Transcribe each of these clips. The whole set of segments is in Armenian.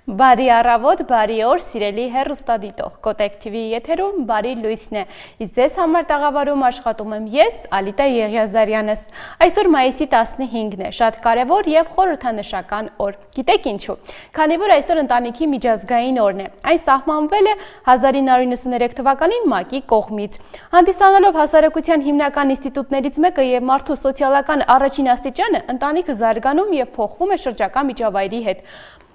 Բարի առավոտ, բարի օր, սիրելի հեռուստադիտող, Կոտեք TV եթերում բարի լույսն է, իսկ ձեզ համար տաղավարում աշխատում եմ ես, Ալիտա Եղիազարյանս։ Այսօր մայիսի 15-ն է, շատ կարևոր և խորհրդանշական օր։ Գիտեք ինչու, քանի որ այսօր ընտանիքի միջազգային օրն է, այն սահմանվել է 1993 թվականին ՄԱԿ-ի կողմից։ Հանդիսանալով հասարակության հիմնական ինստիտուտներից մեկը և մարդու սոցիալական առաջին աստիճանը, ընտանիքը զարգանում և փոխվում է շրջակա միջավայրի հետ։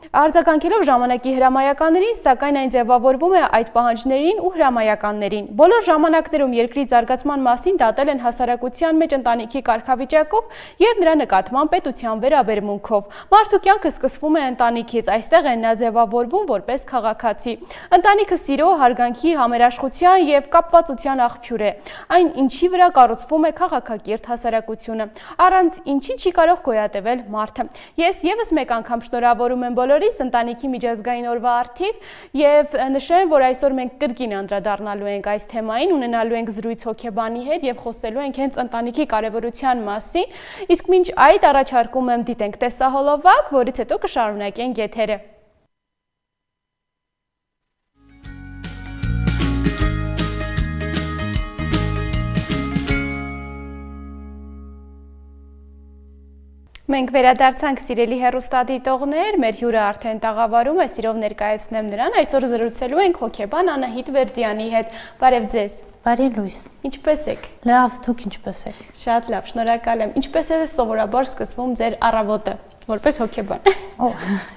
Արձագանքելով ժամանակի հրամայականներին, սակայն այն ձևավորվում է այդ պահանջներին ու հրամայականներին։ Բոլոր ժամանակներում երկրի զարգացման մասին դատել են հասարակության մեջ ընտանիքի կարգավիճակով և նրա նկատմամբ պետության վերաբերմունքով։ Մարդու կյանքը սկսվում է ընտանիքից, այստեղ է նա ձևավորվում որպես քաղաքացի։ Ընտանիքը սիրո, հարգանքի, համերաշխության և կապվածության աղբյուր է։ Այն ինչի վրա կառուցվում է քաղաքակիրթ հասարակությունը, առանց ինչի չի կարող գոյատևել մարդը։ Ես ևս մեկ անգամ շնորհավորում եմ բոլորիս ընտանիքի միջազգային օրվա առթիվ և նշեմ, որ այսօր մենք կրկին անդրադառնալու ենք այս թեմային, ունենալու ենք զրույց հոգեբանի հետ և խոսելու ենք հենց ընտանիքի կարևորության մասին, իսկ մինչ այդ առաջարկում եմ դիտենք տեսահոլովակ, որից հետո կշարունակենք եթերը։ Մենք վերադարձանք սիրելի հեռուստադիտողներ, մեր հյուրը արդեն տաղավարում է, սիրով ներկայացնեմ նրան, այսօր զրուցելու ենք հոգեբան Անահիտ Վերդյանի հետ։ Բարև ձեզ։ Բարի լույս։ Ինչպե՞ս եք։ Լավ, դուք ինչպե՞ս եք։ Շատ լավ, շնորհակալ եմ։ Ինչպե՞ս է սովորաբար սկսվում ձեր առավոտը, որպես հոգեբան։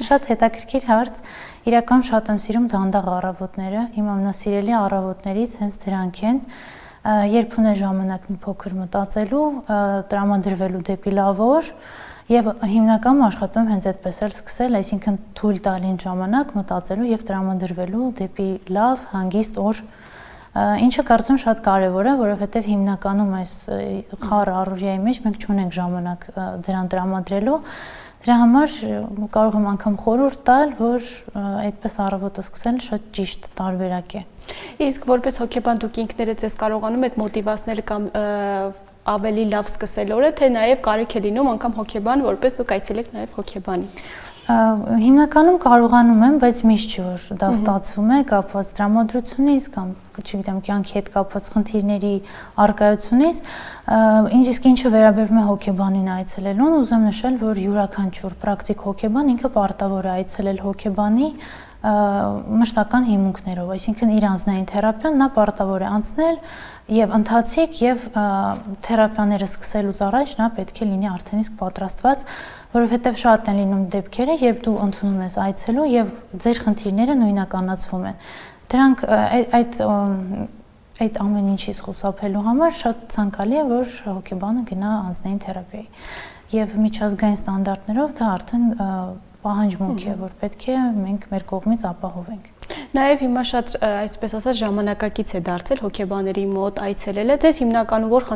Շատ հետաքրքիր հարց։ Իրականում շատ եմ սիրում դանդաղ առավոտները։ Իմ ամենասիրելի առավոտներից հենց դրանք են։ Երբ ունես ժամանակ մի փոքր մտածելու, տրամադրվելու դեպի լավ օր, և հիմնականում աշխատում հենց այդպես էլ սկսել, այսինքն թույլ տալին ժամանակ մտածելու և տրամադրվելու դեպի լավ, հանգիստ օր, ինչը կարծում շատ կարևոր է, որովհետև հիմնականում այս խառը առօրյայի մեջ մենք չունենք ժամանակ դրան տրամադրելու, դրա համար կարող եմ անգամ խորհուրդ տալ, որ այդպես առավոտը սկսելը շատ ճիշտ տարբերակ է։ Իսկ որպես հոգեբան դուք ինքներդ ձեզ կարողանում եք մոտիվացնել կամ ավելի լավ սկսել օրը, թե նաև կարիք է լինում անգամ հոգեբան, որպես դուք այցելեք նաև հոգեբանի։ Հիմնականում կարողանում եմ, բայց միշտ չի, որ դա ստացվում է կապված տրամադրությունից կամ, չգիտեմ, կյանքի հետ կապված խնդիրների առկայությունից, իսկ ինչը վերաբերվում է հոգեբանին այցելելուն, ուզում եմ նշել, որ յուրաքանչյուր պրակտիկ հոգեբան ինքը պարտավոր է այցելել հոգեբանի մշտական հիմունքներով, այսինքն իր անձնային թերապիան նա պարտավոր է անցնել և ընթացիկ և թերապիաները սկսելուց առաջ նա պետք է լինի արդեն իսկ պատրաստված, որովհետև շատ են լինում դեպքերը, երբ դու ընդունում ես այցելու և ձեր խնդիրները նույնականացվում են։ Դրանք այդ ամեն ինչից խուսափելու համար շատ ցանկալի է, որ հոգեբանը գնա անձնային թերապիայի և միջազգային ստանդարտներով դա արդեն պահանջմունք է, որ պետք է մենք մեր կողմից ապահովենք։ Նաև հիմա շատ, այսպես ասած, ժամանակակից է դարձել հոգեբաների մոտ այցելելը, ձեզ հիմնականում որ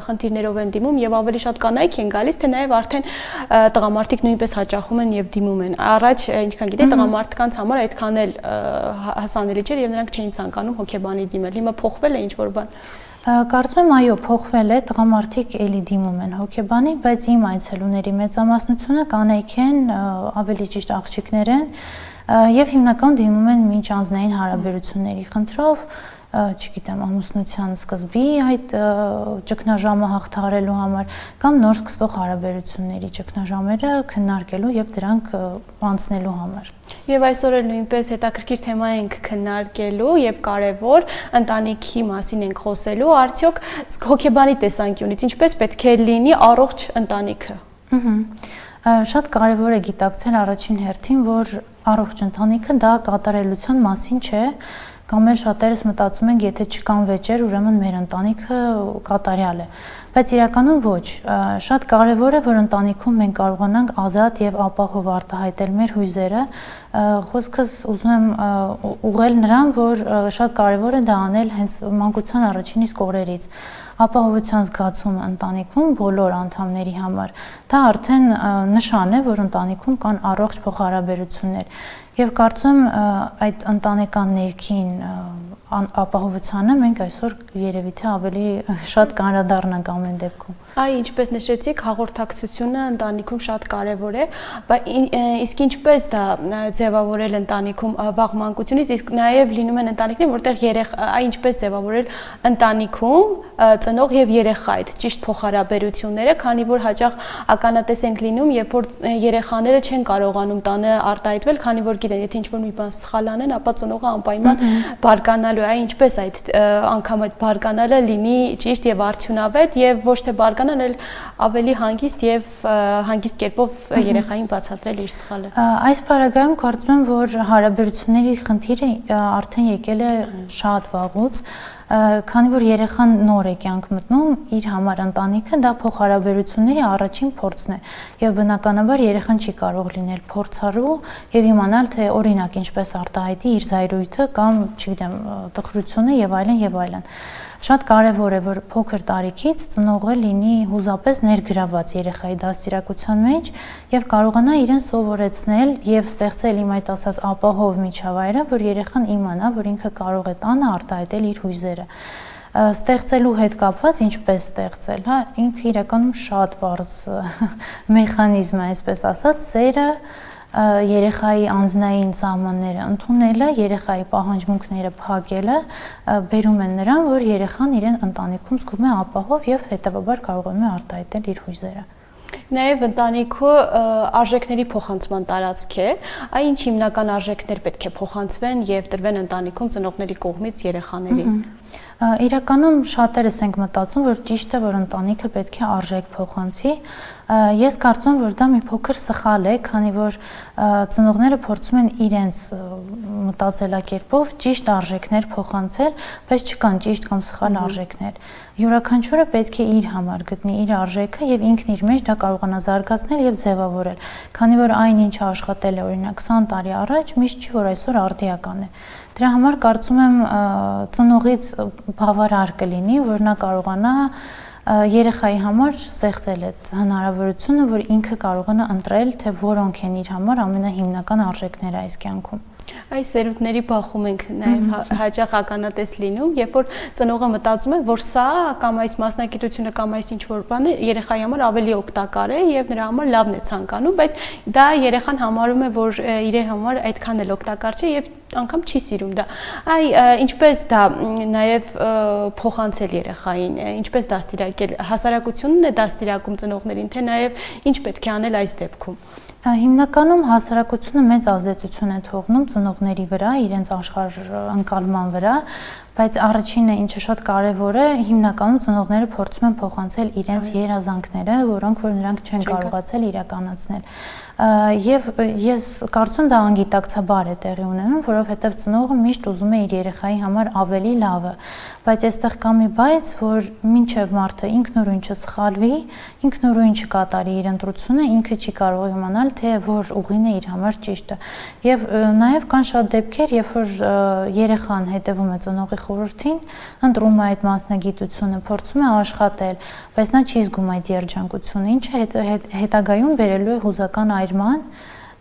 խնդիրներով են դիմում և ավելի շատ կանայք են գալիս, թե նաև արդեն տղամարդիկ նույնպես հաճախում են և դիմում են։ Առաջ, ինչքան գիտեք, տղամարդկանց համար այդքան էլ հասանելի չէր և նրանք չէին ցանկանում հոգեբանի դիմել։ Հիմա փոխվել է ինչ-որ բան։ Կարծում եմ, այո, փոխվել է, տղամարդիկ էլի դիմում են հոգեբանի, բայց իմ այցելուների մեծամասնությունը կանայք են, ավելի ճիշտ աղջիկներ են և հիմնականում դիմում են մինչ անձնային հարաբերությունների խնդրով, չգիտեմ, ամուսնության սկզբի այդ ճգնաժամը հաղթահարելու համար կամ նոր սկսվող հարաբերությունների ճգնաժամերը քննարկելու և դրանք անցնելու համար։ Եվ այսօր էլ նույնպես հետաքրքիր թեմա ենք քննարկելու և կարևոր ընտանիքի մասին ենք խոսելու, արդյոք հոգեբանի տեսանկյունից ինչպես պետք է լինի առողջ ընտանիքը։ Շատ կարևոր է գիտակցել առաջին հերթին, որ առողջ ընտանիքը դա կատարելության մասին չէ, կամ էլ շատերս մտածում ենք, եթե չկան վեճեր, ուրեմն մեր ընտանիքը կատարյալ է, բայց իրականում ոչ, շատ կարևոր է, որ ընտանիքում մենք կարողանանք ազատ և ապահով արտահայտել մեր հույզերը, խոսքս ուզում եմ ուղղել նրան, որ շատ կարևոր է դա անել հենց մանկության առաջին իսկ օրերից, ապահովության զգացումը ընտանիքում բոլոր անդամների համար, դա արդեն նշան է, որ ընտանիքում կան առողջ փոխհարաբերություններ և կարծում այդ ընտանեկան ներքին ապահովությանը մենք այսօր երևի թե ավելի շատ կանրադառնանք ամեն դեպքում։ Այ ինչպես նշեցիք, հաղորդակցությունը ընտանիքում շատ կարևոր է, իսկ ինչպես դա ձևավորել ընտանիքում վաղ մանկությունից, իսկ նաև լինում են ընտանիքներ, որտեղ ինչպես ձևավորել ընտանիքում ծնող եւ երեխա այդ ճիշտ փոխհարաբերությունները, քանի որ հաճախ ականատես ենք լինում, երբ որ երեխաները չեն կարողանում տանը արտահայտվել, քանի որ գիտեն, եթե ինչ-որ մի բան սխալ անեն, ապա ծնողը անպայման բարկանալու է, ինչպես այդ անգամ այդ բարկանալը լինի ճիշտ եւ արդյունավետ եւ ոչ թե բարկանալ, այլ ավելի հանգիստ եւ հանգիստ կերպով երեխային բացատրել իր սխալը։ Այս բaragայում կարծում եմ, որ հարաբերությունների խնդիրը արդեն եկել է շատ վաղուց, քանի որ երեխան նոր է կյանք մտնում, իր համար ընտանիքը դա փոխհարաբերությունների առաջին փորձն է եւ բնականաբար երեխան չի կարող լինել փորձառու եւ իմանալ թե օրինակ ինչպես արտահայտի իր զայրույթը կամ, չգիտեմ, տխրությունը եւ այլն եւ այլն։ Շատ կարևոր է, որ փոքր տարիքից ծնողը լինի հուզապես ներգրավված երեխայի դաստիարակության մեջ եւ կարողանա իրեն սովորեցնել եւ ստեղծել իմ այդ ասած ապահով միջավայրը, որ երեխան իմանա, որ ինքը կարող է տանը արտահայտել իր հույզերը։ Ստեղծելու հետ կապված ինչպես ստեղծել, հա, ինքը իրականում շատ բարձ մեխանիզմ է, այսպես ասած, սերը երեխայի անձնային սահմանները ընդունելը, երեխայի պահանջմունքները փակելը բերում են նրան, որ երեխան իրեն ընտանիքում զգում է ապահով եւ հետեւաբար կարողանում է արտահայտել իր հույզերը։ Նաև ընտանիքը արժեքների փոխանցման տարածք է, այ ինչ հիմնական արժեքներ պետք է փոխանցվեն եւ տրվեն ընտանիքում ծնողների կողմից երեխաներին։ Իրականում շատերս ենք մտածում, որ ճիշտ է, որ ընտանիքը պետք է արժեք փոխանցի։ Ես կարծում եմ, որ դա մի փոքր սխալ է, քանի որ ծնողները փորձում են իրենց մտածելակերպով ճիշտ արժեքներ փոխանցել, բայց չկան ճիշտ կամ սխալ արժեքներ։ Յուրաքանչյուրը պետք է իր համար գտնի իր արժեքը եւ ինքն իր մեջ դա կարողանա զարգացնել եւ ձևավորել, քանի որ այն ինչը աշխատել է օրինակ 20 տարի առաջ, միշտ չի որ այսօր արդիական է։ Դրա համար կարծում եմ ծնողից բավարար կլինի, որ նա կարողանա երեխայի համար ստեղծել այդ հնարավորությունը, որ ինքը կարողանա ընտրել, թե որոնք են իր համար ամենահիմնական արժեքները այս կյանքում։ Այս սերունդների բախում ենք նաև հաճախ ականատես լինում, երբ որ ծնողը մտածում է, որ սա կամ այս մասնագիտությունը կամ այս ինչ-որ բանը երեխայի համար ավելի օգտակար է եւ նրա համար լավն է ցանկանում, բայց դա երեխան համարում է, որ իր համար այդքան էլ օգտակար չէ եւ անգամ չի սիրում դա։ Այ ինչպես դա նաև փոխանցել երեխային, ինչպես դաստիարակել, հասարակությունն է դաստիարակում ծնողներին, թե նաև ինչ պետք է անել այս դեպքում։ Հիմնականում հասարակությունը մեծ ազդեցություն է թողնում ծնողների վրա, իրենց աշխարհընկալման վրա, բայց առաջինը ինչը շատ կարևոր է, հիմնականում ծնողները փորձում են փոխանցել իրենց երազանքները, որոնք որ նրանք չեն կարողացել իրականացնել։ Եվ ես կարծում դա անգիտակցաբար է տեղի ունենում, որովհետև ծնողը միշտ ուզում է իր երեխայի համար ավելի լավը, բայց այստեղ կա մի բայց, որ մինչև մարդը ինքնուրույն չսխալվի, ինքնուրույն չկատարի իր ընտրությունը, ինքը չի կարող իմանալ, թե որ ուղին է իր համար ճիշտը։ Եվ նաև կան շատ դեպքեր, երբ որ երեխան հետևում է ծնողի խորհրդին, ընտրում է այդ մասնագիտությունը, փորձում է աշխատել, բայց նա չի զգում այդ երջանկությունը, ինչը հետագայում բերելու է հուզական այրման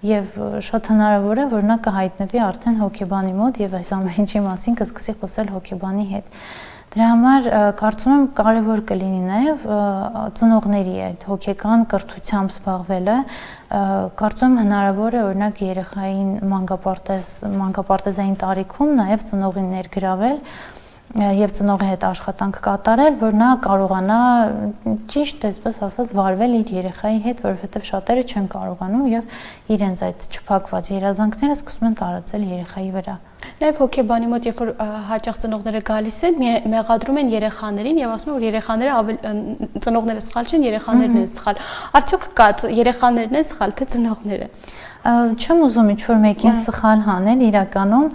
եւ շատ հնարավոր է, որ նա կհայտնվի արդեն հոգեբանի մոտ եւ այս ամեն ինչի մասին կսկսի խոսել հոգեբանի հետ։ Դրա համար կարծում եմ կարևոր կլինի նաեւ ծնողների այդ հոգեկան կրթությամբ զբաղվելը, կարծում եմ հնարավոր է օրինակ երեխային մանկապարտեզային տարիքում նաեւ ծնողին ներգրավել եւ ծնողի հետ աշխատանք կատարել, որ նա կարողանա ճիշտ այսպես ասած վարվել իր երեխայի հետ, որովհետեւ շատերը չեն կարողանում եւ իրենց այդ չփակված երազանքները սկսում են տարածել երեխայի վրա։ Նաև հոգեբանի մոտ երբ որ հաճախ ծնողները գալիս են, մեղադրում են երեխաներին եւ ասում են, որ երեխաները ծնողները սխալ չեն, երեխաներն են սխալ։ Արդյոք կա երեխաներն են սխալ, թե ծնողները։ Չեմ ուզում ինչ-որ մեկին սխալ հանել իրականում,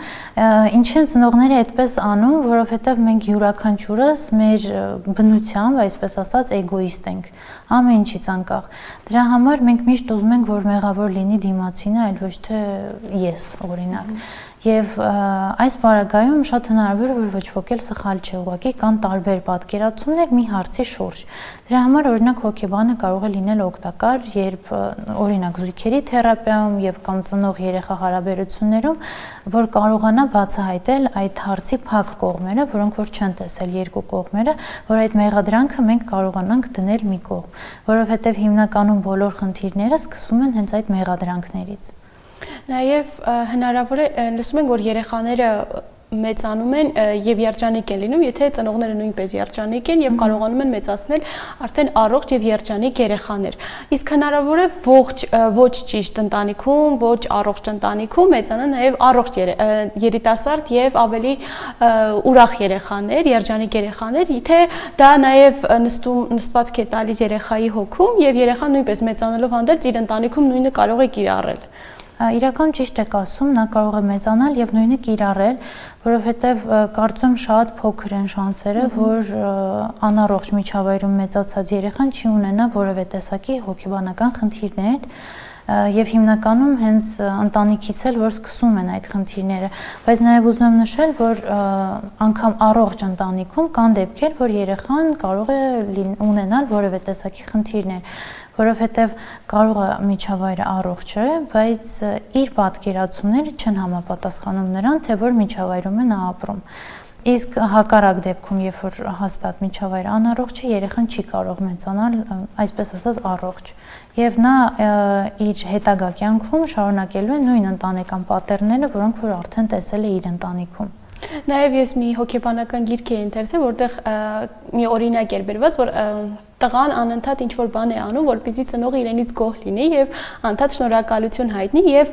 ինչ են ծնողները այդպես անում, որովհետև մենք յուրաքանչյուրս մեր բնությամբ, այսպես ասած, էգոիստ ենք, ամեն ինչից անկախ։ Դրա համար մենք միշտ ուզում ենք, որ մեղավոր լինի դիմացինը, այլ ոչ թե ես, օրինակ։ Եվ այս բaragայում շատ հնարավոր է, որ ոչ ոք էլ սխալ չէ, ուղղակի կան տարբեր պատկերացումներ մի հարցի շուրջ։ Դրա համար օրինակ հոգեբանը կարող է լինել օգտակար, երբ օրինակ զույգերի թերապիայում եւ կամ ծնող երեխա հարաբերություններում, որ կարողանա բացահայտել այդ հարցի փակ կողմերը, որոնք որ չեն տեսել երկու կողմերը, որ այդ մեղադրանքը մենք կարողանանք դնել մի կողմ, որովհետեւ հիմնականում բոլոր խնդիրները սկսվում են հենց այդ մեղադրանքներից։ Նաև հնարավոր է լսում ենք, որ երեխաները մեծանում են եւ երջանիկ են լինում, եթե ծնողները նույնպես երջանիկ են եւ կարողանում են մեծացնել արդեն առողջ եւ երջանիկ երեխաներ։ Իսկ հնարավոր է ոչ ճիշտ ընտանիքում, ոչ առողջ ընտանիքում մեծանան նաեւ առողջ երիտասարդ եւ ավելի ուրախ երեխաներ, երջանիկ երեխաներ, եթե դա նաեւ նստվածք է տալիս երեխայի հոգում եւ երեխան նույնպես մեծանալով հանդերձ իր ընտանիքում նույնը կարող է կիրառել։ Իրական ճիշտ եք ասում, նա կարող է մեծանալ եւ նույնը կիրառել, որովհետեւ կարծում շատ փոքր են շանսերը, որ անառողջ միջավայրում մեծացած երեխան չի ունենա որևէ տեսակի հոգեբանական խնդիրներ եւ հիմնականում հենց ընտանիքից էլ որ սկսում են այդ խնդիրները, բայց նաեւ ուզում եմ նշել, որ անգամ առողջ ընտանիքում կան դեպքեր, որ երեխան կարող է ունենալ որևէ տեսակի խնդիրներ, որովհետև կարող է միջավայրը առողջ է, բայց իր պատկերացումները չեն համապատասխանում նրան, թե որ միջավայրում է նա ապրում։ Իսկ հակառակ դեպքում, երբ որ հաստատ միջավայրը անառողջ է, երեխան չի կարող մեծանալ, այսպես ասած, առողջ։ Եվ նա իր հետագա կյանքում շարունակելու է նույն ընտանեկան պատեռները, որոնք որ արդեն տեսել է իր ընտանիքում։ Նաև ես մի հոգեբանական գիրք էի ընթերցել, որտեղ մի օրինակ էր բերված, որ տղան անընդհատ ինչ-որ բան է անում, որպեսզի ծնողը իրենից գոհ լինի եւ անդադ շնորհակալություն հայտնի եւ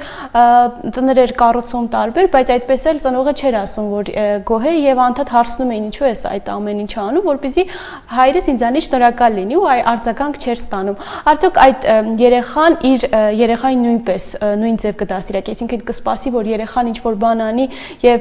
տներ էր կառուցում տարբեր, բայց այդպես էլ ծնողը չէր ասում, որ գոհ է եւ անդադ հարցնում էին ինչու ես այդ ամեն ինչը անում, որպեսզի հայրս ինձանից շնորհակալ լինի ու արձագանք չէր ստանում։ Արդյոք այդ երեխան իր երեխային նույնպես նույն ձև կդաստիարակի, այսինքն կսպասի, որ երեխան ինչ-որ բան անի եւ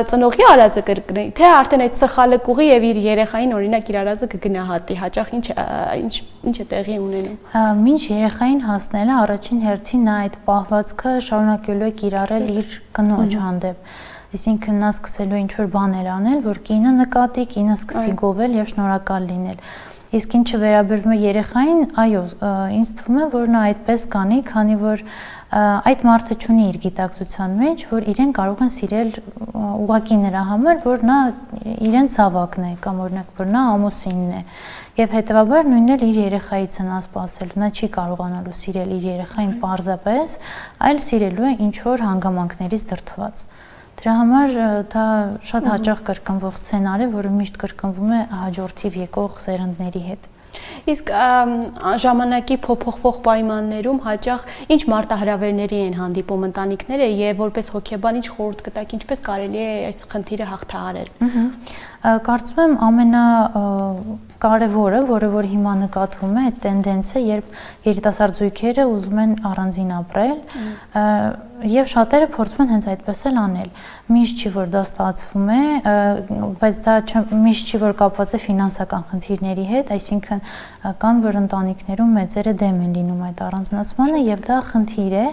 ծնողի արածը կրկնի, թե արդեն այդ սխալը կուղի եւ իր երեխային օրինակ իր արածը կգնահատի, հաճախ ինչ է տեղի ունենում։ Մինչ երեխային հասնելը առաջին հերթին նա այդ պահվածքը շարունակելու է կիրառել իր կնոջ հանդեպ։ Այսինքն նա սկսելու է ինչ-որ բաներ անել, որ կինը նկատի, կինը սկսի գովել եւ շնորհակալ լինել։ Իսկ ինչը վերաբերվում է երեխային, այո, ինձ թվում է, որ նա այդպես կանի, քանի որ այդ մարդը չունի իր գիտակցության մեջ, որ իրեն կարող են սիրել ուղղակի նրա համար, որ նա իրեն ցավակն է կամ օրինակ որ նա ամուսինն է։ Եվ հետեւաբար նույնն էլ իր երեխայից է նա սпасելու, նա չի կարողանալու սիրել իր երեխային պարզապես, այլ սիրելու է ինչ որ հանգամանքներից դրդված։ Դրա համար դա շատ հաճախ կրկնվող սցենար է, որը միշտ կրկնվում է հաջորդիվ եկող սերնդների հետ։ Իսկ ժամանակի փոփոխվող պայմաններում հաճախ ինչ մարտահրավերների են հանդիպում ընտանիքները եւ որպես հոգեբան ինչ խորհուրդ կտաք, ինչպես կարելի է այս խնդիրը հաղթահարել։ Կարծում եմ ամենակարևորը, որը որ հիմա նկատվում է, այդ տենդենսը, երբ երիտասարդ զույգերը ուզում են առանձին ապրել, եւ շատերը փորձում են հենց այդպես էլ անել։ Միշտ չի որ դա ստացվում է, բայց դա միշտ չի որ կապված է ֆինանսական խնդիրների հետ, այսինքն կան որ ընտանիքներում մեծերը դեմ են լինում այդ առանձնացմանը եւ դա խնդիր է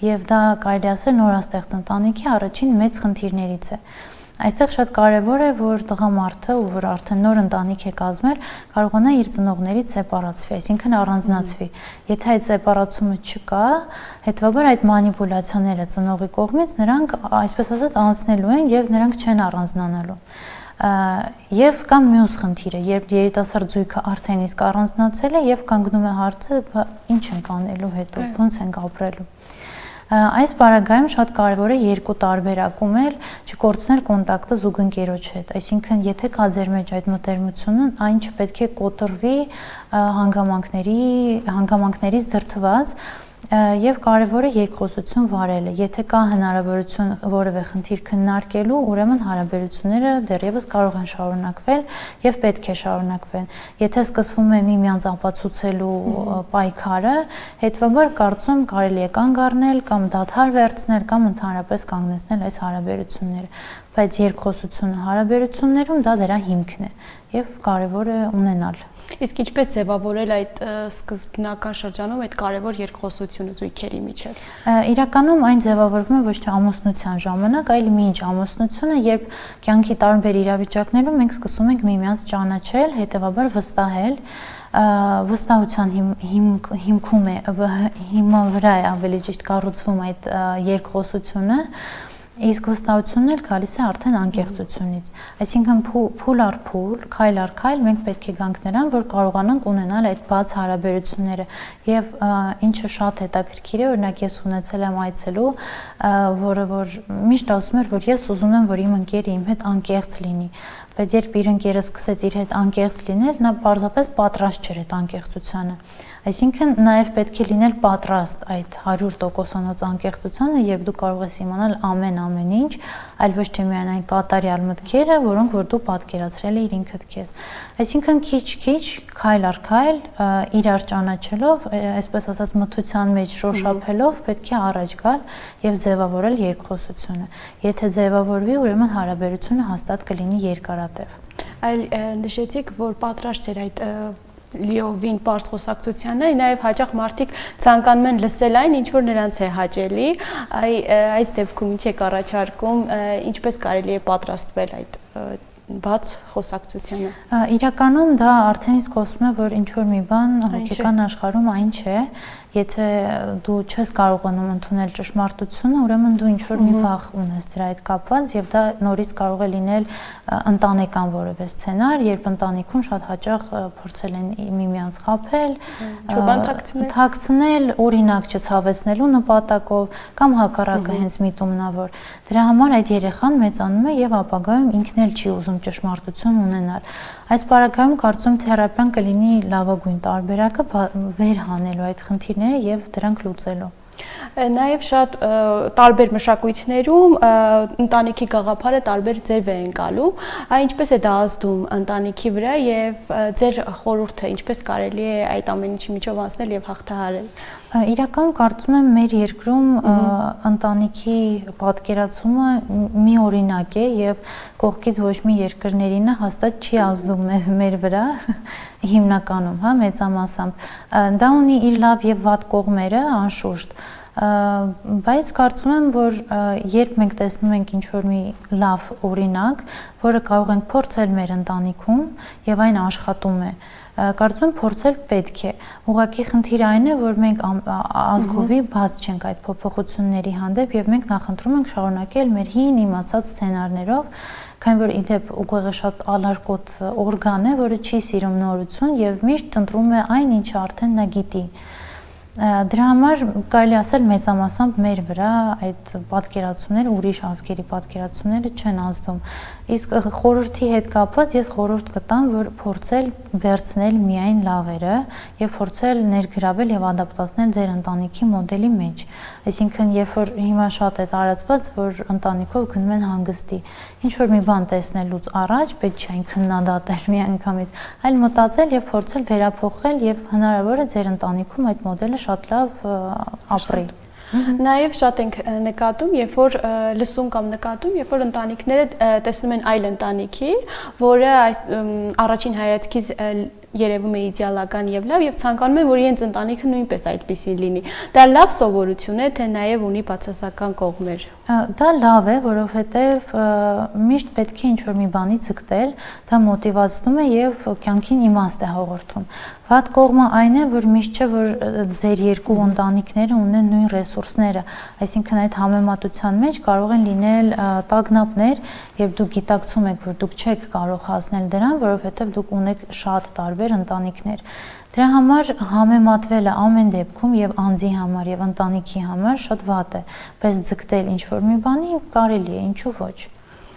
եւ դա կարելի ասել նորաստեղծ ընտանիքի առաջին մեծ խնդիրներից է։ Այստեղ շատ կարևոր է, որ տղամարդը, ով որ արդեն նոր ընտանիք է կազմել, կարողանա իր ծնողներից սեպարացվի, այսինքն առանձնացվի։ Եթե այդ սեպարացումը չկա, հետեւաբար այդ մանիպուլյացիաները ծնողի կողմից նրանք, այսպես ասած, անցնելու են եւ նրանք չեն առանձնանալու։ Եվ կամ մյուս խնդիրը, երբ երիտասարդ զույգը արդեն իսկ առանձնացել է եւ կանգնում է հարցը, ինչ ենք անելու հետո, ոնց ենք ապրելու։ Այս բaragայում շատ կարևոր է երկու տարբերակում էլ չկորցնել կոնտակտը զուգընկերոջ հետ, այսինքն եթե կա ձեր մեջ այդ մտերմությունը, այն չպետք է կոտրվի հանգամանքներից դրդված եւ կարեւոր է երկխոսություն վարելը։ Եթե կա հնարավորություն որևէ խնդիր քննարկելու, ուրեմն հարաբերությունները դեռևս կարող են շարունակվել եւ պետք է շարունակվեն։ Եթե սկսվում է միմյանց ապացուցելու պայքարը, հետեւաբար կարծում կարելի է կանգ առնել կամ դադար վերցնել կամ ընդհանրապես կանգնեցնել այս հարաբերությունները։ Բայց երկխոսությունը հարաբերություններում դա դրա հիմքն է եւ կարեւոր է ունենալ Իսկ ինչպես ձևավորել այդ սկզբնական շրջանում այդ կարևոր երկխոսությունը զույգերի միջև։ Իրականում այն ձևավորվում է ոչ թե ամուսնության ժամանակ, այլ մինչ ամուսնությունը, երբ կյանքի տարբեր իրավիճակներում մենք սկսում ենք միմյանց ճանաչել, հետևաբար վստահել, վստահության հիմքում է, հիմա վրա է ավելի ճիշտ կառուցվում այդ երկխոսությունը, իսկ վստահությունն էլ գալիս է արդեն անկեղծությունից։ Այսինքն փուլ առ փուլ, քայլ առ քայլ մենք պետք է գանք նրան, որ կարողանանք ունենալ այդ բաց հարաբերությունները։ Եվ ինչը շատ հետաքրքիր է, օրինակ ես ունեցել եմ այցելու, որը որ միշտ ասում էր, որ ես ուզում եմ, որ իմ ընկերը իմ հետ անկեղծ լինի, բայց երբ իր ընկերը սկսեց իր հետ անկեղծ լինել, նա պարզապես պատրաստ չէր այդ անկեղծությանը։ Այսինքն նաև պետք է լինել պատրաստ այդ 100%-անոց անկեղծությանը, երբ դու կարող ես իմանալ ամեն ինչ, այլ ոչ թե միայն այն կատարյալ մտքերը, որոնք որ դու պատկերացրել ես ինքդ քեզ։ Այսինքն քիչ-քիչ, քայլ առ քայլ, իրար ճանաչելով, այսպես ասած մթության մեջ շոշափելով, պետք է առաջ գալ եւ ձևավորել երկխոսությունը։ Եթե ձևավորվի, ուրեմն հարաբերությունը հաստատ կլինի երկարատև։ Այլ նշեցիք, որ պատրաստ չէր այդ լիովին պարզ խոսակցությանը, նաև հաճախ մարդիկ ցանկանում են լսել այն, ինչ որ նրանց է հաճելի, այս դեպքում ինչ եք առաջարկում, ինչպես կարելի է պատրաստվել այդ բաց խոսակցությանը։ Իրականում դա արդեն իսկ խոսում է, որ ինչ որ մի բան հոգեկան աշխարհում այն չէ, եթե դու չես կարողանում ընդունել ճշմարտությունը, ուրեմն դու ինչ որ մի վախ ունես դրա հետ կապված եւ դա նորից կարող է լինել ընտանեկան որևէ սցենար, երբ ընտանիքում շատ հաճախ փորձել են միմյանց խաբել, թաքցնել, օրինակ չցավեցնելու նպատակով կամ հակառակը հենց միտումնավոր։ Դրա համար այդ երեխան մեծանում է եւ ապագայում ինքն էլ չի ուզում ճշմարտություն ունենալ։ Այս պարագայում կարծում թերապիան կլինի լավագույն տարբերակը վեր հանելու այդ խնդիրները եւ դրանք լուծելու։ Նաև շատ տարբեր մշակույթներում ընտանիքի գաղափարը տարբեր ձև է ընկալում, ինչպես է դա ազդում ընտանիքի վրա եւ ձեր խորհուրդը ինչպես կարելի է այդ ամեն ինչի միջով անցնել եւ հաղթահարել։ Իրականում կարծում եմ մեր երկրում ընտանիքի պատկերացումը մի օրինակ է եւ կողքից ոչ մի երկրներինը հաստատ չի ազդում մեր վրա հիմնականում, հա, մեծամասամբ։ Դա ունի իր լավ եւ վատ կողմերը, անշուշտ, բայց կարծում եմ, որ երբ մենք տեսնում ենք ինչ-որ մի լավ օրինակ, որը կարող ենք փորձել մեր ընտանիքում եւ այն աշխատում է, կարծում եմ փորձել պետք է։ Ուղղակի խնդիրը այն է, որ մենք ազգովի բաց չենք այդ փոփոխությունների հանդեպ եւ մենք նախընտրում ենք շարունակել մեր հին իմացած սցենարներով, քանի որ իդեպ ուղեղը շատ ալարկոտ օրգան է, որը չի սիրում նորություն եւ միշտ ընտրում է այն, ինչը արդեն նա գիտի։ Դրա համար կարելի ասել մեծամասամբ մեր վրա այդ պատկերացումները, ուրիշ ազգերի պատկերացումները չեն ազդում։ Իսկ խորհրդի հետ կապված ես խորհուրդ կտամ, որ փորձել վերցնել միայն լավերը եւ փորձել ներգրավել եւ ադապտացնել ձեր ընտանիքի մոդելի մեջ։ Այսինքն, երբ որ հիմա շատ է տարածված, որ ընտանիքով գնում են հանգստի, ինչ որ մի բան տեսնելուց առաջ պետք չէ այն քննադատել միանգամից, այլ մտածել եւ փորձել վերափոխել եւ հնարավոր է ձեր ընտանիքում այդ մոդելը շատ լավ ապրի։ Նաև շատ ենք նկատում, երբ որ լսում կամ նկատում, երբ որ ընտանիքները տեսնում են այլ ընտանիքի, որը առաջին հայացքից երևում է իդեալական եւ լավ եւ ցանկանում են, որ իրենց ընտանիքը նույնպես այդպեսին լինի։ Դա լավ սովորություն է, թե նաեւ ունի բացասական կողմեր։ Դա լավ է, որովհետեւ միշտ պետք է ինչ-որ մի բանի ձգտել, դա մոտիվացնում է եւ կյանքին իմաստ է հաղորդում։ Վատ կողմը այն է, որ միշտ չէ, որ ձեր երկու ընտանիքները ունեն նույն ռեսուրսները, այսինքն այդ համեմատության մեջ կարող են լինել տագնապներ եւ դուք գիտակցում եք, որ դուք չեք կարող հասնել դրան, որովհետեւ դուք ունեք շատ տարբեր ընտանիքներ։ Դրա համար համեմատվելը ամեն դեպքում եւ անձի համար եւ ընտանիքի համար շատ վատ է, բայց ձգտել ինչ-որ մի բանի կարելի է, ինչու ոչ։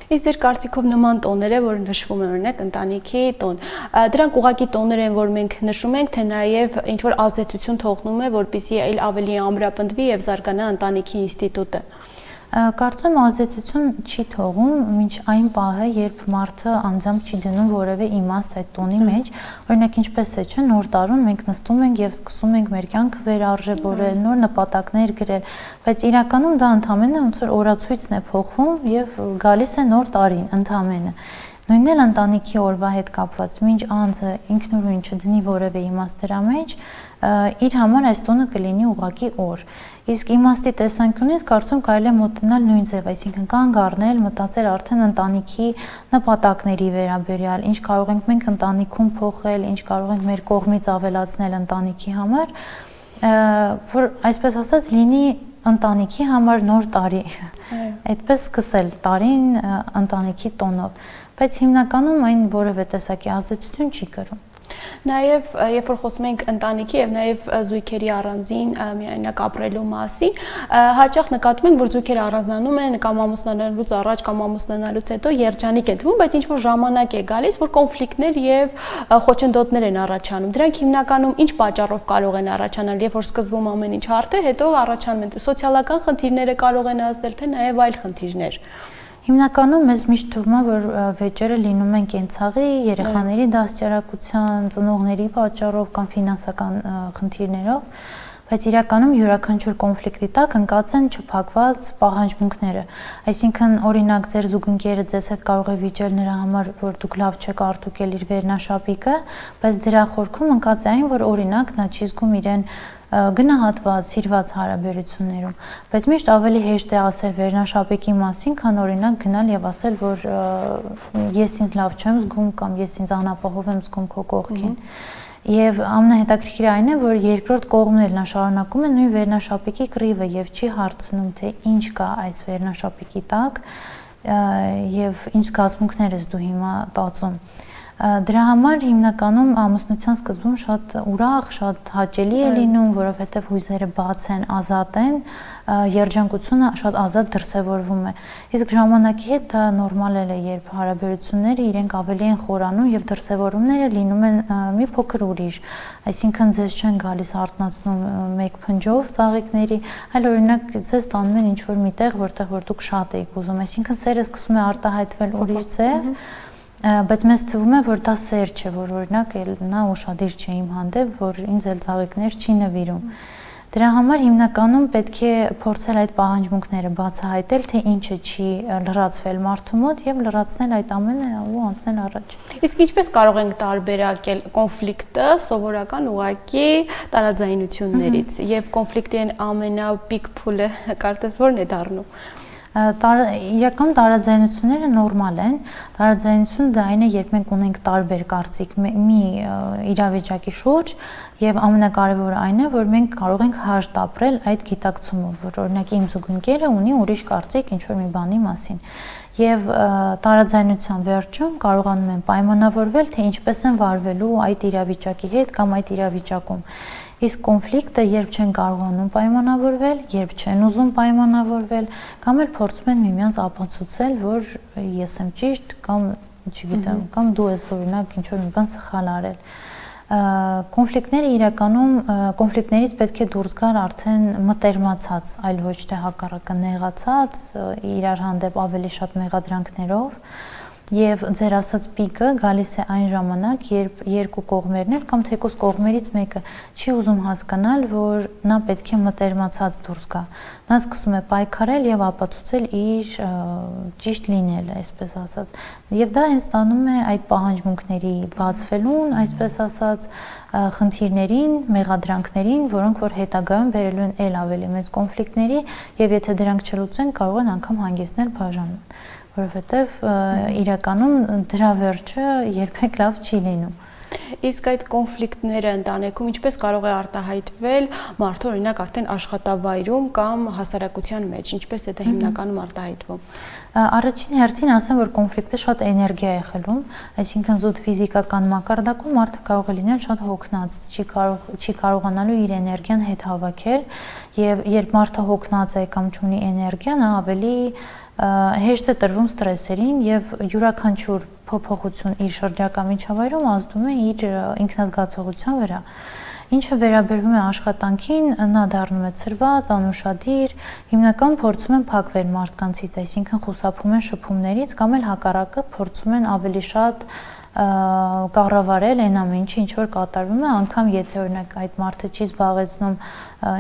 Իսկ ձեր կարծիքով նման տոները, որ նշվում են օրինակ ընտանիքի տոն, դրանք ուղղակի տոներ են, որ մենք նշում ենք, թե նաև ինչ որ ազդեցություն թողնում է, որպեսզի այլ ավելի ամրապնդվի եւ զարգանա ընտանիքի ինստիտուտը։ Կարծում եմ ազդեցություն չի թողում մինչ այն պահը, երբ մարդը անձամբ չի դնում որևէ իմաստ այդ տոնի մեջ, օրինակ ինչպես է, չէ, նոր տարում մենք նստում ենք եւ սկսում ենք մեր կյանքը վերարժևորել, նոր նպատակներ գրել, բայց իրականում դա ընդամենը ոնց որ օրացույցն է փոխվում եւ գալիս է նոր տարին ընդամենը։ Նույնն էլ ընտանիքի օրվա հետ կապված, մինչ անձը ինքնուրույն չդնի որևէ իմաստ դրա մեջ, իր համար այս տոնը կլինի ուղղակի օր։ Իսկ իմաստի տեսանկյունից կարծում կարելի է մոտենալ նույն ձև, այսինքն կանգ առնել, մտածել արդեն ընտանիքի նպատակների վերաբերյալ, ինչ կարող ենք մենք ընտանիքում փոխել, ինչ կարող ենք մեր կողմից ավելացնել ընտանիքի համար, որ այսպես ասած լինի ընտանիքի համար նոր տարի։ Այդպես սկսել տարին ընտանիքի տոնով, բայց հիմնականում այն որևէ տեսակի ազդեցություն չի կրում։ Նաև երբ որ խոսում ենք ընտանիքի եւ նաև զույգերի առանձին միայնակ ապրելու մասին, հաճախ նկատում ենք, որ զույգերը առանձնանում են կամ ամուսնանալուց առաջ կամ ամուսնանալուց հետո երջանիկ են թվում, բայց ինչ որ ժամանակ է գալիս, որ կոնֆլիկտներ եւ խոչընդոտներ են առաջանում։ Դրանք հիմնականում ինչ պատճառով կարող են առաջանալ, երբ որ սկզբում ամեն ինչ հարթ է, հետո առաջանում են սոցիալական խնդիրները կարող են ազդել, թե նաև այլ խնդիրներ։ Հիմնականում մեզ միշտ թվում է, որ վեճերը լինում են կենցաղի, երեխաների դաստիարակության, ծնողների պատճառով կամ ֆինանսական խնդիրներով, բայց իրականում յուրաքանչյուր կոնֆլիկտի տակ ընկած են չփակված պահանջմունքները։ Այսինքն, օրինակ, ձեր զուգընկերը ձեզ հետ կարող է վիճել նրա համար, որ դուք լավ չեք արտուկել իր վերնաշապիկը, բայց դրա խորքում ընկած է այն, որ օրինակ նա չի զգում իրեն գնահատված, սիրված հարաբերություններում, բայց միշտ ավելի հեշտ է ասել վերնաշապիկի մասին, քան օրինակ գնալ եւ ասել, որ ես ինձ լավ չեմ զգում կամ ես ինձ անապահով եմ զգում քո կողքին։ Եվ ամենահետաքրքիրը այն է, որ երկրորդ կողմն էլ նա շարունակում է նույն վերնաշապիկի կռիվը եւ չի հարցնում, թե ինչ կա այս վերնաշապիկի տակ եւ ինչ զգացմունքներ ես դու հիմա տածում։ Դրա համար հիմնականում ամուսնության սկզբում շատ ուրախ, շատ հաճելի է լինում, որովհետև հույզերը բաց են, ազատ են, երջանկությունը շատ ազատ դրսևորվում է։ Իսկ ժամանակի հետ դա նորմալ է, երբ հարաբերությունները իրենք ավելի են խորանում եւ դրսևորումները լինում են մի փոքր ուրիշ։ Այսինքն ձեզ չեն գալիս արթնացնում մեկ փնջով ծաղիկների, այլ օրինակ ձեզ տանում են ինչ-որ միտեղ, որտեղ որ դուք շատ եք ուզում, այսինքն սերը սկսում է արտահայտվել ուրիշ ձև, բայց մեզ թվում է, որ դա սեր չէ, որ օրինակ նա ուշադիր չէ իմ հանդեպ, որ ինձ էլ ծաղիկներ չի նվիրում։ Դրա համար հիմնականում պետք է փորձել այդ պահանջմունքները բացահայտել, թե ինչը չի լրացվել մարդու մոտ եւ լրացնել այդ ամենը ու անցնել առաջ։ Իսկ ինչպես կարող ենք տարբերակել կոնֆլիկտը սովորական ուղղակի տարաձայնություններից եւ կոնֆլիկտի ամենապիկ փուլը կարծես որն է դառնում։ Իրական տարաձայնությունները նորմալ են, տարաձայնությունը դա այն է, երբ մենք ունենք տարբեր կարծիք մի իրավիճակի շուրջ եւ ամենակարևորը այն է, որ մենք կարող ենք հաշտ ապրել այդ գիտակցումով, որ օրինակ իմ զուգընկերը ունի ուրիշ կարծիք ինչ-որ մի բանի մասին։ Եվ տարաձայնության վերջում կարողանում են պայմանավորվել, թե ինչպես են վարվելու այդ իրավիճակի հետ կամ այդ իրավիճակում։ Իսկ կոնֆլիկտը երբ չեն կարողանում պայմանավորվել, երբ չեն ուզում պայմանավորվել, կամ էլ փորձում են միմյանց ապացուցել, որ ես եմ ճիշտ կամ չգիտեմ, կամ դու ես օրինակ ինչ-որ մի բան սխալ արել։ Կոնֆլիկտները իրականում կոնֆլիկտներից պետք է դուրս գալ արդեն մտերմացած, այլ ոչ թե հակառակը նեղացած, իրար հանդեպ ավելի շատ մեղադրանքներով։ Եվ ձեր ասած պիկը գալիս է այն ժամանակ, երբ երկու կողմերն էլ կամ թեկուզ կողմերից մեկը չի ուզում հասկանալ, որ նա պետք է մտերմացած դուրս գա։ Նա սկսում է պայքարել եւ ապացուցել իր ճիշտ լինելը, այսպես ասած։ Եվ դա հենց տանում է այդ պահանջմունքների բացվելուն, այսպես ասած, խնդիրներին, մեղադրանքներին, որոնք որ հետագայում բերելու են ել ավելի մեծ կոնֆլիկտների եւ եթե դրանք չլուծեն, կարող են անգամ հանգեցնել բաժանման, որովհետև իրականում դրա վերջը երբեք լավ չի լինում։ Իսկ այդ կոնֆլիկտները ընտանիքում ինչպես կարող է արտահայտվել մարդու օրինակ արդեն աշխատավայրում կամ հասարակության մեջ, ինչպես է դա հիմնականում արտահայտվում։ Առաջին հերթին ասեմ, որ կոնֆլիկտը շատ էներգիա է խլում, այսինքն զուտ ֆիզիկական մակարդակում մարդը կարող է լինել շատ հոգնած, չի կարողանալու իր էներգիան հետ հավաքել եւ երբ մարդը հոգնած է կամ չունի էներգիա, նա ավելի հեշտ է տրվում ստրեսերին եւ յուրաքանչյուր փոփոխություն իր շրջակա միջավայրում ազդում է իր ինքնազգացողության վրա։ Ինչը վերաբերվում է աշխատանքին, նա դառնում է ցրված, անուշադիր, հիմնականում փորձում են փակվել մարդկանցից, այսինքն խուսափում են շփումներից կամ էլ հակառակը փորձում են ավելի շատ կառավարել այն ամեն ինչը ինչ որ կատարվում է, անգամ եթե օրինակ այդ մարդը չի զբաղեցնում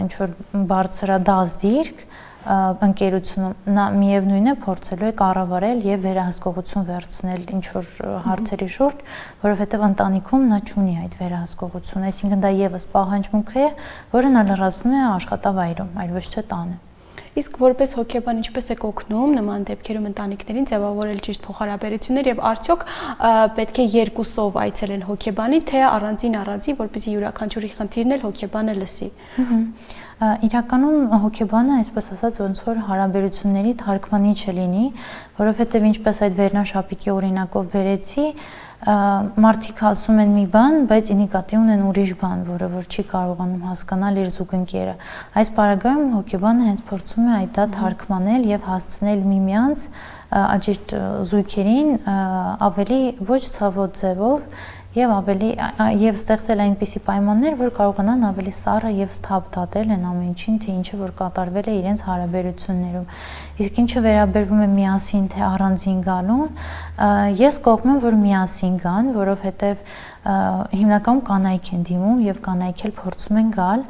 ինչ որ բարձրադաս դիրք, ընկերությունում նա միևնույն է փորձելու է կառավարել եւ վերահսկողություն վերցնել ինչ որ հարցերի շուրջ, որովհետեւ ընտանիքում նա չունի այդ վերահսկողությունը, այսինքն դա եւս պահանջմունք է, որը նա լրացնում է աշխատավայրում, այլ ոչ թե տանը։ Իսկ որպես հոգեբան ինչպես եք օգնում նման դեպքերում ընտանիքներին ձևավորել ճիշտ փոխհարաբերություններ եւ արդյոք պետք է երկուսով այցելեն հոգեբանի, թե առանձին, որպեսզի յուրաքանչյուրի խնդիրն էլ հոգեբանը լսի։ Իրականում հոգեբանը, այսպես ասած, ոնց որ հարաբերությունների թարգմանիչ լինի, որովհետև ինչպես այդ վերնաշապիկի օրինակով բերեցի, մարդիկ ասում են մի բան, բայց նկատի ունեն ուրիշ բան, որը որ չի կարողանում հասկանալ իր զուգընկերը։ Այս պարագայում հոգեբանը հենց փորձում է այդ դա թարգմանել եւ հասցնել միմյանց ճիշտ զույգերին ավելի ոչ ցավոտ ձևով եւ ավելի եւ ստեղծել այնպիսի պայմաններ, որ կարողանան ավելի սառը եւ սթափ դատել այն ամեն ինչին, թե ինչը որ կատարվել է իրենց հարաբերություններում։ Իսկ ինչը վերաբերվում է միասին թե առանձին գալուն, ես կողմ եմ, որ միասին գան, որովհետեւ հիմնականում կանայք են դիմում եւ կանայք էլ փորձում են գալ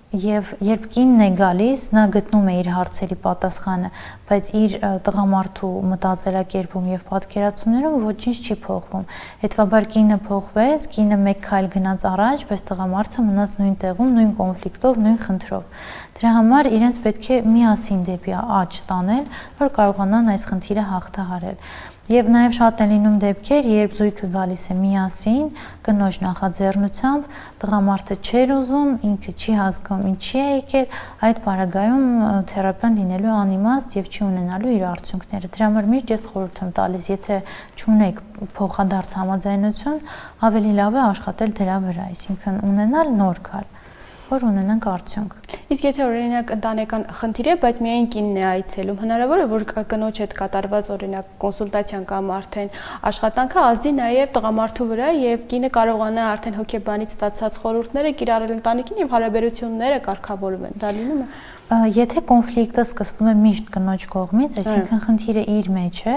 Եվ երբ կինն է գալիս, նա գտնում է իր հարցերի պատասխանը, բայց իր տղամարդու մտածելակերպում եւ պատկերացումներում ոչինչ չի փոխվում։ Հետևաբար կինը փոխվեց, կինը մեկ քայլ գնաց առաջ, բայց տղամարդը մնաց նույն տեղում, նույն կոնֆլիկտով, նույն խնդրով։ Դրա համար իրենց պետք է միասին դեպի աճ տանել, որ կարողանան այս խնդիրը հաղթահարել։ Եվ նաև շատ են լինում դեպքեր, երբ զույգը գալիս է միասին, կնոջ նախաձեռնությամբ, տղամարդը չէր ուզում, ինքը չի հասկանում ինչի է եկել, այդ պարագայում թերապիան լինելու անիմաստ եւ չի ունենալու իր արդյունքները։ Դրա համար միշտ ես խորհուրդ եմ տալիս, եթե չունեք փոխադարձ համաձայնություն, ավելի լավ է աշխատել դրա վրա, այսինքն ունենալ նոր քայլ, որ ունենանք արդյունք։ Իսկ եթե օրինակ ընտանեկան խնդիր է, բայց միայն կինն է այցելում, հնարավոր է որ կնոջ հետ կատարված օրինակ կոնսուլտացիան կամ արդեն աշխատանքը ազդի նաև տղամարդու վրա եւ կինը կարողանա արդեն հոգեբանից ստացած խորհուրդները կիրառել ընտանիքին եւ հարաբերությունները կարգավորում են։ Դա լինում է։ Եթե կոնֆլիկտը սկսվում է միշտ կնոջ կողմից, այսինքն խնդիրը իր մեջ է,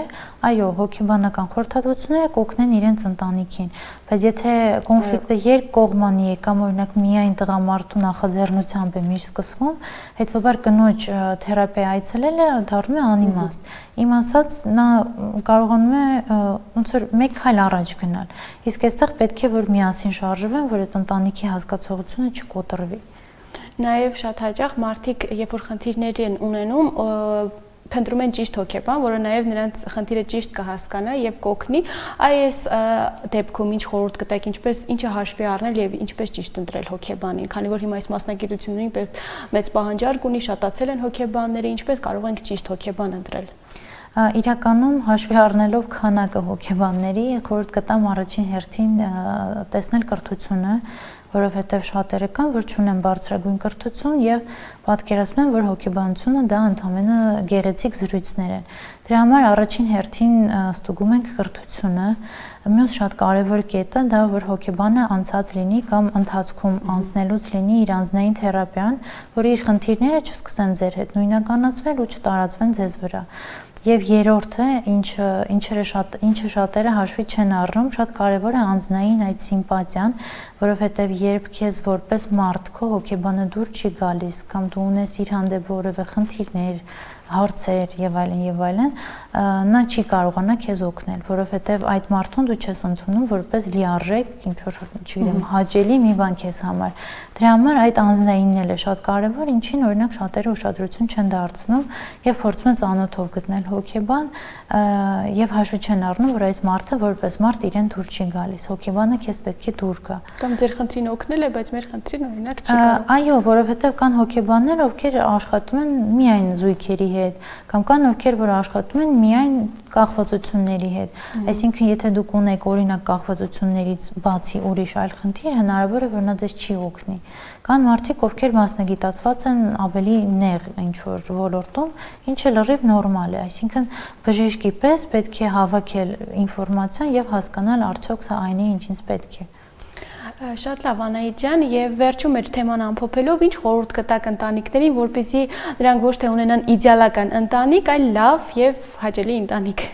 այո, հոգեբանական խորհրդատվությունները կօգնեն իրենց ընտանիքին, բայց եթե կոնֆլիկտը երկկողմանի է կամ օրինակ միայն տղամարդու նախաձեռնությամբ է միշտ սկսվում, հետևաբար կնոջ թերապիա այցելելը դառնում է անիմաստ։ Իմ ասած նա կարողանում է ոնց որ մեկ քայլ առաջ գնալ, իսկ այստեղ պետք է որ միասին շարժվեն, որ այդ ընտանիքի հասկացողությունը չկոտրվի։ Նաև շատ հաճախ մարդիկ, երբ որ խնդիրներ են ունենում, փնտրում են ճիշտ հոգեբան, որը նաև նրանց խնդիրը ճիշտ կհասկանա եւ կօգնի։ Այս դեպքում ինչ խորհուրդ կտեք, ինչը հաշվի առնել եւ ինչպես ճիշտ ընտրել հոգեբանին, քանի որ հիմա այս մասնագիտությունը նույնպես մեծ պահանջարկ ունի, շատացել են հոգեբանները, ինչպես կարող ենք ճիշտ հոգեբան ընտրել։ Իրականում հաշվի առնելով քանակը հոգեբանների, խորհուրդ կտամ առաջին հերթին տեսնել կրթությունը, որովհետև շատերը կան, որ չունեն բարձրագույն կրթություն եւ պատկերացնում են, որ հոգեբանությունը դա ընդհանրապես գեղեցիկ զրույցներ են։ Դրա համար առաջին հերթին ստուգում ենք կրթությունը։ Մյուս շատ կարևոր կետը դա որ հոգեբանը անցած լինի կամ ընթացքում անցնելուց լինի իր անձնային թերապիան, որ իր խնդիրները չսկսեն ձեր հետ նույնականացվել ու չտարածվեն ձեզ վրա։ Եվ երրորդը, ինչը շատերը հաշվի չեն առնում, շատ կարևոր է անձնային այդ սիմպաթիան, որովհետև երբ քեզ որպես մարդ քո հոգեբանը դուր չի գալիս կամ դու ունես իր հանդեպ որևէ խնդիրներ, հարցեր եւ այլն, նա չի կարողանա քեզ օգնել, որովհետեւ այդ մարդուն դու չես ընդունում որպես լիարժեք, ինչ որ, չգիտեմ, հաճելի մի բան քեզ համար։ Դրա համար այդ անձնայինն էլ է շատ կարևոր, ինչին օրինակ շատերը ուշադրություն չեն դարձնում եւ փորձում են ծանոթով գտնել հոգեբան եւ հաշվի չեն առնում, որ այս մարդը որպես մարդ իրեն դուր չի գալիս։ Հոգեբանը քեզ պետք է դուր գա։ Կամ ձեր խնդրին օգնել է, բայց մեր խնդրին օրինակ չի կարող։ Այո, որովհետեւ կան հոգեբաններ, ովքեր աշխատում են միայն զույգերի հետ, կամ կան ովքեր որ աշխատում են միայն կախվածությունների հետ։ Այսինքն, եթե դուք ունեք օրինակ կախվածություններից բացի ուրիշ այլ խնդիր, հնարավոր է որ նա ձեզ չի օգնի։ Կան մարդիկ, ովքեր մասնագիտացված են ավելի նեղ ինչ որ ոլորտում, ինչը լրիվ նորմալ է, այսինքն բժշկի պես պետք է հավաքել ինֆորմացիան եւ հասկանալ արդյոք սա այն է, ինչ ինձ պետք է։ Շատ լավ Անահիտ ջան, եւ վերջում մեր թեման ամփոփելով, ինչ խորհուրդ կտաք ընտանիքներին, որպեսզի նրանք ոչ թե ունենան իդեալական ընտանիք, այլ լավ եւ հաճելի ընտանիք։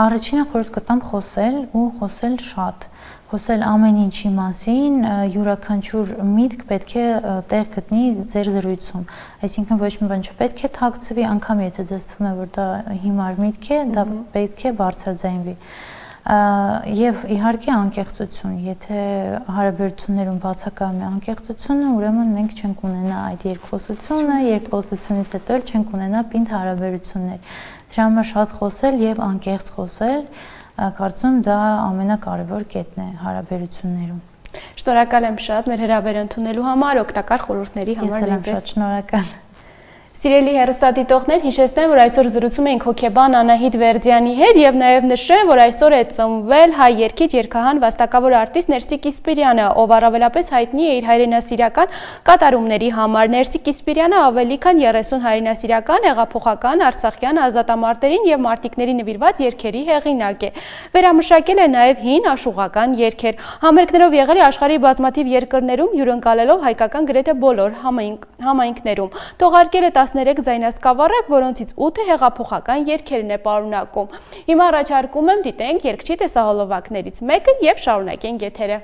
Առաջինը խորհուրդ կտամ խոսել ու խոսել շատ։ խոսել ամեն ինչի մասին, յուրաքանչյուր միտք պետք է տեղ գտնի ձեր զրույցում։ Այսինքն ոչ մի բան չպետք է թաքցվի, անգամ եթե ձեզ թվում է, որ դա հիմար միտք է, դա պետք է բարձրաձայնվի։ Եվ իհարկե անկեղծություն, եթե հարաբերություններում բացակայում է անկեղծությունը, ուրեմն մենք չենք ունենա այդ երկխոսությունը, երկխոսությունից հետո էլ չենք ունենա պինդ հարաբերություններ։ Դրա համար շատ խոսել եւ անկեղծ խոսել, կարծում դա ամենակարևոր կետն է հարաբերություններում։ Շնորհակալ եմ շատ մեր հրավերը ընդունելու համար, օգտակար խորհուրդների համար։ Ես եմ շատ շնորհակալ։ Սիրելի հեռուստադիտողներ, հիշեցնեմ, որ այսօր զրուցում ենք հոգեբան Անահիտ Վերդյանի հետ եւ նաեւ նշեմ, որ այսօր է ծնվել հայ երգիչ երգահան վաստակավոր արտիստ Ներսիկ Իսպիրյանը, ով առավելապես հայտնի է իր հայրենասիրական կատարումների համար։ Ներսիկ Իսպիրյանը ավելի քան 30 հայրենասիրական, հեղափոխական, արցախյան ազատամարտերին եւ մարտիկների նվիրված երգերի հեղինակ է։ Վերամշակել է նաեւ հին աշուղական երգեր։ Համերգներով եղել է աշխարհի բազմաթիվ երկրներում, հյուրընկալելով հայկական գրեթե բոլոր համայնքներում։ Թողարկել է 13 ձայնասկավառակ, որոնցից 8-ը հեղափոխական երգերն է պարունակում։ Հիմա առաջարկում եմ դիտենք երգչի տեսահոլովակներից մեկը եւ շարունակենք եթերը։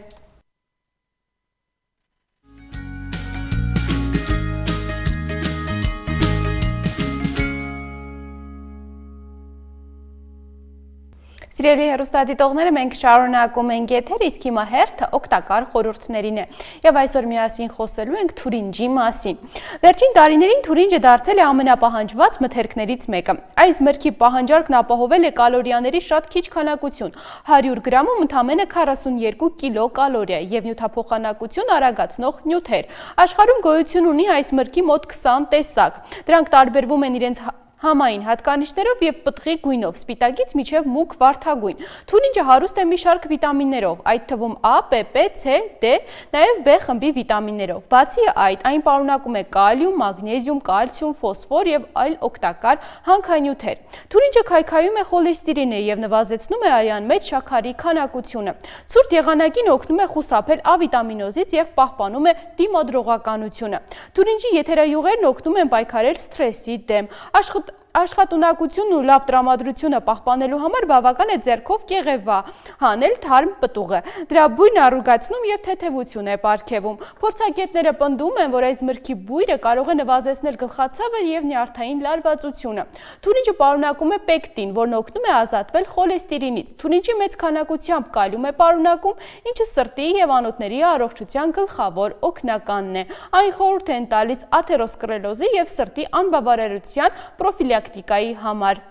Սիրելի հեռուստադիտողները, մենք շարունակում ենք եթերը, իսկ հիմա հերթը օգտակար խորհուրդներին է։ Եվ այսօր միասին խոսելու ենք թուրինջի մասին։ Վերջին տարիներին թուրինջը դարձել է ամենապահանջված մթերքներից մեկը։ Այս մրգի պահանջարկն ապահովել է կալորիաների շատ քիչ քանակություն՝ 100 գրամում ընդամենը 42 կիլոկալորիա եւ նյութափոխանակություն արագացնող նյութեր։ Աշխարհում գոյություն ունի այս մրգի մոտ 20 տեսակ։ Դրանք տարբերվում են իրենց համային հատկանիշներով եւ պտղի գույնով, սպիտակից մինչեւ մուգ վարդագույն։ Թուրինջը հարուստ է մի շարք վիտամիններով, այդ թվում A, P, P, C, D, նաեւ B խմբի վիտամիններով։ Բացի այդ, այն պարունակում է կալիում, մագնեզիում, կալցիում, ֆոսֆոր եւ այլ օգտակար հանքանյութեր։ Թուրինջը քայքայում է խոլեստերինը եւ նվազեցնում է արյան մեջ շաքարի քանակությունը։ Ցուրտ եղանակին օգնում է խուսափել A վիտամինոզից եւ պահպանում է դիմադրողականությունը։ Թուրինջի եթերայուղերն օգնում են պայքարել սթրեսի դեմ։ Աշխատունակությունն ու լավ տրամադրությունը պահպանելու համար բավական է ձեռքով կեղևա հանել թարմ պտուղը։ Դրա բույրն առուգացնում եւ թեթևություն է պարգևում։ Փորձագետները պնդում են, որ այս մրգի բույրը կարող է նվազեցնել գլխացավը եւ նյարդային լարվածությունը։ Թուրինջը պարունակում է պեկտին, որն օգնում է ազատվել խոլեստերինից։ Թուրինջի մեծ քանակությամբ կալիում է պարունակում, ինչը սրտի եւ անոթների առողջության գլխավոր օգնականն է։ Այն խորհուրդ են տալիս աթերոսկլերոզի եւ սրտի անբավարարության պրոֆիլակտիկայի համար։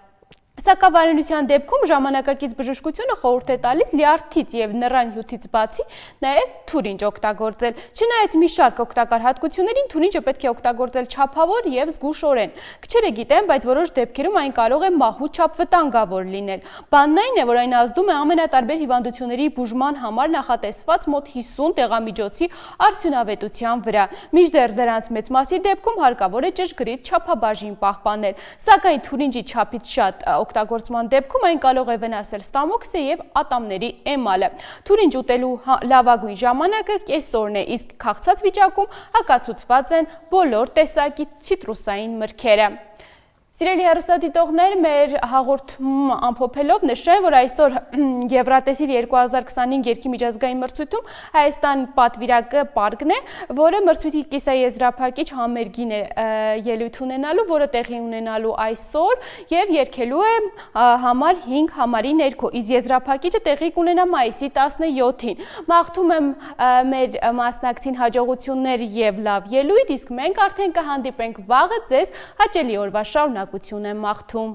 Սակավարենության դեպքում ժամանակակից բժշկությունը խորհուրդ է տալիս լյարդից եւ նռան հյութից բացի նաեւ թուրինջ օգտագործել։ Չնայած մի շարք օգտակար հատկություններին, թուրինջը պետք է օգտագործել չափավոր եւ զգուշորեն։ Քչերը գիտեն, բայց որոշ դեպքերում այն կարող է մահու չափ վտանգավոր լինել։ Բանն այն է, որ այն ազդում է ամենատարբեր հիվանդությունների բուժման համար նախատեսված մոտ 50 տեղամիջոցի արդյունավետության վրա։ Մինչդեռ դրանց մեծ մասի դեպքում հարկավոր է ճշգրիտ չափաբաժին պահպանել։ Սակայն թուրինջի չափից շատ օգտագործման դեպքում այն կարող է վնասել ստամոքսը եւ ատամների էմալը։ Թուրինջ ուտելու լավագույն ժամանակը կեսօրն է, իսկ քաղցած վիճակում հակացուցված են բոլոր տեսակի ցիտրուսային մրգերը։ Սիրելի հեռուստադիտողներ, մեր հաղորդում ամփոփելով նշեմ, որ այսօր Եվրատեսիլ 2025 երգի միջազգային մրցույթում Հայաստան պատվիրակը Պարգն է, որը մրցույթի կիսաեզրափակիչ համերգին է ելույթ ունենալու, որը տեղի ունենալու այսօր եւ երգելու է համար 5 համարի ներքո, իսկ եզրափակիչը տեղի կունենա մայիսի 17-ին։ Մաղթում եմ մեր մասնակցին հաջողություններ եւ լավ ելույթ, իսկ մենք արդեն կհանդիպենք վաղը ձեզ հաճելի օրվա շարունակ եմ մաղթում։